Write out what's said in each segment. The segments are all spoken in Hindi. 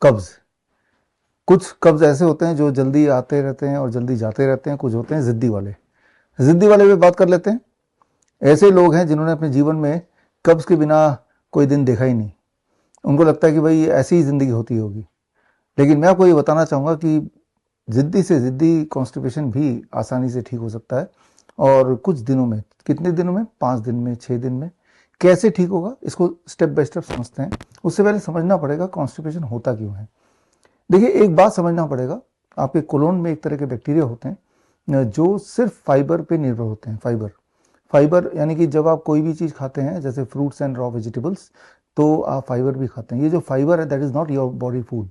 कब्ज। कुछ कब्ज ऐसे होते हैं जो जल्दी आते रहते हैं और जल्दी जाते रहते हैं, कुछ होते हैं ज़िद्दी वाले। ज़िद्दी वाले पे बात कर लेते हैं। ऐसे लोग हैं जिन्होंने अपने जीवन में कब्ज के बिना कोई दिन देखा ही नहीं। उनको लगता है कि भाई ऐसी ही ज़िंदगी होती होगी। लेकिन मैं आपको ये बताना चाहूँगा कि ज़िद्दी से ज़िद्दी कॉन्स्टिपेशन भी आसानी से ठीक हो सकता है, और कुछ दिनों में। कितने दिनों में? 5 दिन में, 6 दिन में। कैसे ठीक होगा, इसको स्टेप बाय स्टेप समझते हैं। उससे पहले समझना पड़ेगा कॉन्स्टिपेशन होता क्यों है। देखिए, एक बात समझना पड़ेगा, आपके कोलोन में एक तरह के बैक्टीरिया होते हैं जो सिर्फ फाइबर पे निर्भर होते हैं। फाइबर यानी कि जब आप कोई भी चीज़ खाते हैं, जैसे फ्रूट्स एंड रॉ वेजिटेबल्स, तो आप फाइबर भी खाते हैं। ये जो फाइबर है, that is not your body food.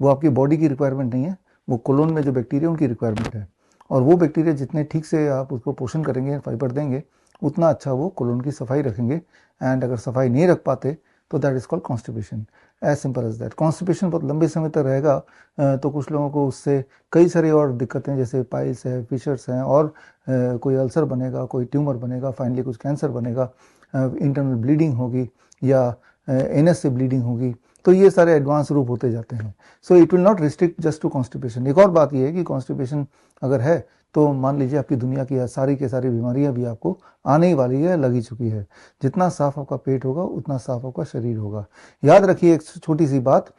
वो आपकी बॉडी की रिक्वायरमेंट नहीं है, वो कोलोन में जो बैक्टीरिया उनकी रिक्वायरमेंट है। और वो बैक्टीरिया जितने ठीक से आप उसको पोषण करेंगे, फाइबर देंगे, उतना अच्छा वो कोलोन की सफाई रखेंगे। एंड अगर सफाई नहीं रख पाते तो that is called constipation. As simple as that. Constipation बहुत लंबे समय तक रहेगा तो कुछ लोगों को उससे कई सारी और दिक्कतें, जैसे पाइल्स है, फिशर्स हैं, और कोई अल्सर बनेगा, कोई ट्यूमर बनेगा, फाइनली कुछ कैंसर बनेगा, इंटरनल ब्लीडिंग होगी, या एनएस से ब्लीडिंग होगी। तो ये सारे एडवांस रूप होते जाते हैं। So it will not restrict just to constipation. एक और बात ये है कि कॉन्स्टिपेशन अगर है तो मान लीजिए आपकी दुनिया की सारी के सारी बीमारियां भी आपको आने ही वाली है, लगी चुकी है। जितना साफ आपका पेट होगा उतना साफ आपका शरीर होगा। याद रखिए एक छोटी सी बात,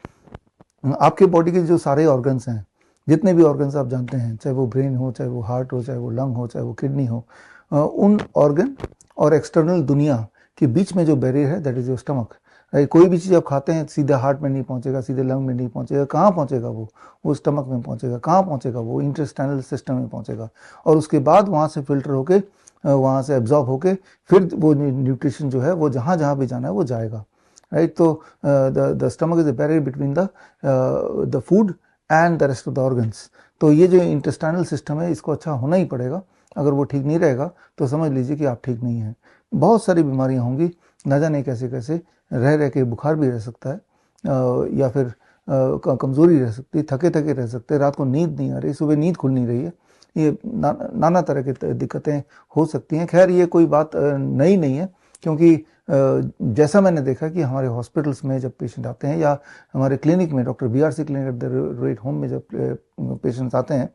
आपके बॉडी के जो सारे ऑर्गन्स हैं, जितने भी ऑर्गन्स आप जानते हैं, चाहे वो ब्रेन हो, चाहे वो हार्ट हो, चाहे वो लंग हो, चाहे वो किडनी हो, उन ऑर्गन और एक्सटर्नल दुनिया के बीच में जो बैरियर है, दैट इज योर स्टमक। कोई भी चीज़ आप खाते हैं सीधे हार्ट में नहीं पहुंचेगा, सीधे लंग में नहीं पहुंचेगा। कहाँ पहुंचेगा वो स्टमक में पहुंचेगा। कहाँ पहुंचेगा वो इंटेस्टाइनल सिस्टम में पहुंचेगा, और उसके बाद वहाँ से फिल्टर होके, वहाँ से एब्जॉर्ब होके, फिर वो न्यूट्रिशन जो है वो जहाँ जहाँ भी जाना है वो जाएगा। राइट। तो the stomach is the barrier between the food and the rest of the organs. तो ये जो इंटेस्टाइनल सिस्टम है, इसको अच्छा होना ही पड़ेगा। अगर वो ठीक नहीं रहेगा तो समझ लीजिए कि आप ठीक नहीं हैं। बहुत सारी बीमारियां होंगी, न जाने कैसे कैसे। रह रह के बुखार भी रह सकता है, या फिर कमज़ोरी रह सकती है, थके थके रह सकते हैं, रात को नींद नहीं आ रही, सुबह नींद खुल नहीं रही है। ये नाना तरह की दिक्कतें हो सकती हैं। खैर, ये कोई बात नई नहीं है, क्योंकि जैसा मैंने देखा कि हमारे हॉस्पिटल्स में जब पेशेंट आते हैं, या हमारे क्लिनिक में, doctor BRC clinic at the rate home में जब पेशेंट्स आते हैं,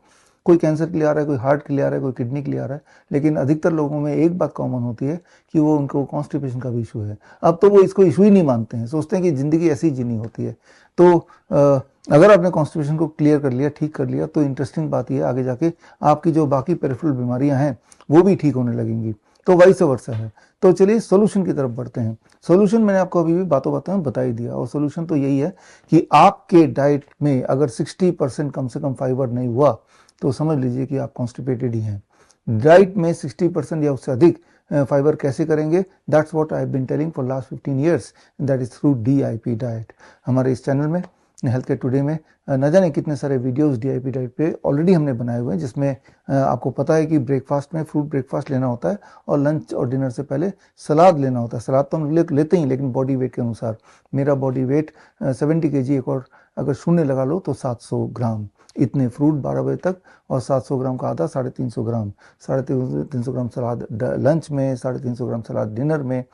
कोई कैंसर के लिए आ रहा है, कोई हार्ट के लिए आ रहा है, कोई किडनी के लिए आ रहा है, लेकिन अधिकतर लोगों में एक बात कॉमन होती है कि वो उनको कॉन्स्टिपेशन का भी इशू है। अब तो वो इसको इशू ही नहीं मानते हैं, सोचते हैं कि ज़िंदगी ऐसी ही जीनी होती है। तो अगर आपने कॉन्स्टिपेशन को क्लियर कर लिया, ठीक कर लिया, तो इंटरेस्टिंग बात यह आगे जाके आपकी जो बाकी पेरिफेरल बीमारियां हैं वो भी ठीक होने लगेंगी। तो वाइस वर्सा है। तो चलिए सोल्यूशन की तरफ बढ़ते हैं। सोल्यूशन मैंने आपको अभी भी बातों बातों में बता ही दिया, और सोल्यूशन तो यही है कि आपके डाइट में अगर 60% कम से कम फाइबर नहीं हुआ तो समझ लीजिए कि आप कॉन्स्टिपेटेड ही हैं। डाइट में 60% या उससे अधिक फाइबर कैसे करेंगे? That's what I have been telling for last 15 years, that is through DIP diet. हमारे इस चैनल में हेल्थ केयर टुडे में न जाने कितने सारे वीडियोस DIP डाइट पे ऑलरेडी हमने बनाए हुए हैं, जिसमें आपको पता है कि ब्रेकफास्ट में फ्रूट ब्रेकफास्ट लेना होता है, और लंच और डिनर से पहले सलाद लेना होता है। सलाद तो हम लेते ही, लेकिन बॉडी वेट के अनुसार। मेरा बॉडी वेट 70 kg, एक और अगर शून्य लगा लो तो 700 ग्राम। इतने फ्रूट 12 बजे तक, और 700 ग्राम का आधा, 350 ग्राम। 350 ग्राम सलाद लंच में, 350 ग्राम सलाद डिनर में।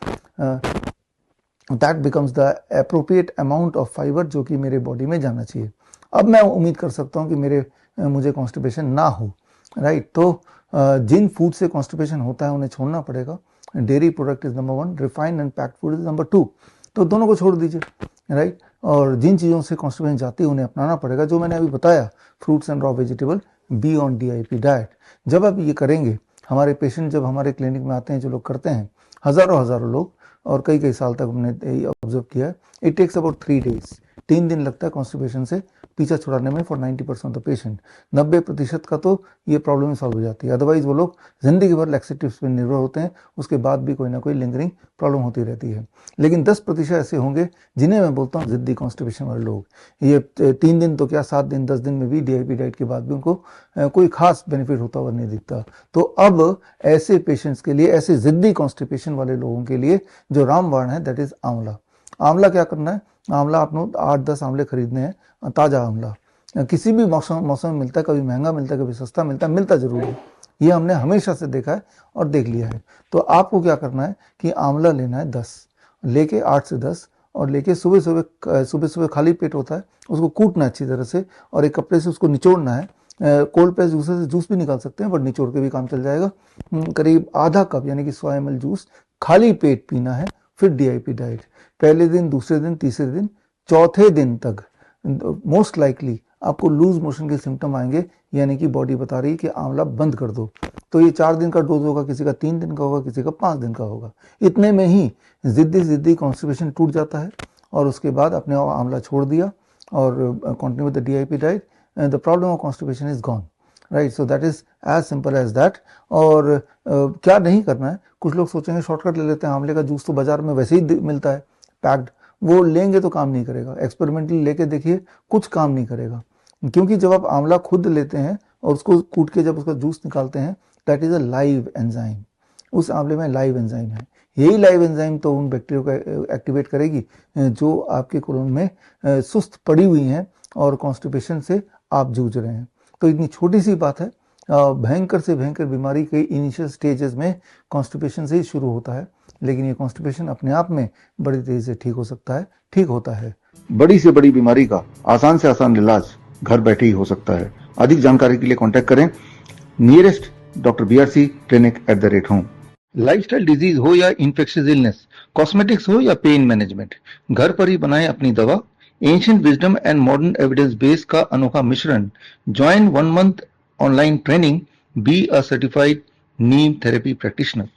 That becomes the appropriate amount of fibre जो कि मेरे बॉडी में जाना चाहिए। अब मैं उम्मीद कर सकता हूँ कि मुझे कॉन्स्टिपेशन ना हो। राइट। तो जिन फूड से कॉन्स्टिपेशन होता है उन्हें छोड़ना पड़ेगा। Dairy product is number 1, refined and packed food is number 2। तो दोनों को छोड़ दीजिए। राइट। और जिन चीज़ों से कॉन्स्टिपेशन जाती है उन्हें अपनाना पड़ेगा, जो मैंने अभी बताया, fruits and raw vegetable, be on DIP diet. जब आप ये करेंगे, हमारे पेशेंट जब हमारे क्लिनिक में आते हैं, जो लोग करते हैं, हज़ारों हज़ारों लोग, और कई कई साल तक हमने ऑब्जर्व किया है, इट टेक्स अबाउट 3 days, 3 दिन लगता है कॉन्स्टिपेशन से पीछा छुड़ाने में फॉर 90% ऑफ द पेशेंट। 90% का तो ये प्रॉब्लम सॉल्व हो जाती है। अदरवाइज वो लोग जिंदगी भर लैक्सेटिव्स पर निर्भर होते हैं, उसके बाद भी कोई ना कोई लिंगरिंग प्रॉब्लम होती रहती है। लेकिन 10% ऐसे होंगे जिन्हें मैं बोलता हूँ जिद्दी कॉन्स्टिपेशन वाले लोग। ये 3 दिन तो क्या, 7 दिन 10 दिन में भी DIP डाइट के बाद भी उनको कोई खास बेनिफिट होता हुआ नहीं दिखता। तो अब ऐसे पेशेंट्स के लिए, ऐसे जिद्दी कॉन्स्टिपेशन वाले लोगों के लिए जो रामबाण है, दैट इज आंवला। आंवला क्या करना है? आंवला आपने 8-10 आंवले खरीदने हैं, ताज़ा आंवला। किसी भी मौसम में मिलता है, कभी महंगा मिलता है, कभी सस्ता मिलता है, मिलता जरूर है। ये हमने हमेशा से देखा है और देख लिया है। तो आपको क्या करना है कि आंवला लेना है 10, लेके 8 से 10, और लेके सुबह खाली पेट होता है, उसको कूटना अच्छी तरह से और एक कपड़े से उसको निचोड़ना है। कोल्ड प्रेस जूसर से जूस भी निकाल सकते हैं, बट निचोड़ के भी काम चल जाएगा। करीब आधा कप यानी कि 100 ml जूस खाली पेट पीना है। फिर डीआईपी डाइट, पहले दिन, दूसरे दिन, तीसरे दिन, चौथे दिन तक मोस्ट लाइकली आपको लूज मोशन के सिम्टम आएंगे, यानी कि बॉडी बता रही है कि आंवला बंद कर दो। तो ये 4 दिन का डोज होगा, किसी का 3 दिन का होगा, किसी का 5 दिन का होगा। इतने में ही जिद्दी कॉन्स्टिपेशन टूट जाता है और उसके बाद अपने आंवला छोड़ दिया और continue with the DIP diet, the problem of constipation is gone, right. So that is as simple as that. और क्या नहीं करना है, कुछ लोग सोचेंगे शॉर्टकट ले लेते हैं, आंवले का जूस तो बाजार में वैसे ही मिलता है पैक्ड, वो लेंगे तो काम नहीं करेगा। एक्सपेरिमेंटली लेके देखिए, कुछ काम नहीं करेगा, क्योंकि जब आप आंवला खुद लेते हैं और उसको कूट के जब उसका जूस निकालते हैं, that is a live enzyme. उस आंवले में लाइव एंजाइम है। यही लाइव एंजाइम तो उन बैक्टीरिया को एक्टिवेट करेगी जो आपके कोलन में सुस्त पड़ी हुई हैं और कॉन्स्टिपेशन से आप जूझ रहे हैं। तो इतनी छोटी सी बात है, भयंकर से भयंकर बीमारी के इनिशियल स्टेजेस में कॉन्स्टिपेशन से ही शुरू होता है, लेकिन ये कॉन्स्टिपेशन अपने आप में बड़ी तेजी से ठीक हो सकता है, ठीक होता है। बड़ी से बड़ी बीमारी का आसान से आसान इलाज घर बैठे ही हो सकता है। अधिक जानकारी के लिए कांटेक्ट करें nearest doctor BRC clinic @home। Lifestyle disease हो या इन्फेक्शियस इलनेस, कॉस्मेटिक्स हो या पेन मैनेजमेंट, घर पर ही बनाएं अपनी दवा। Ancient wisdom and modern evidence base का अनोखा मिश्रण। Join 1 month online training, be a certified Neem therapy practitioner.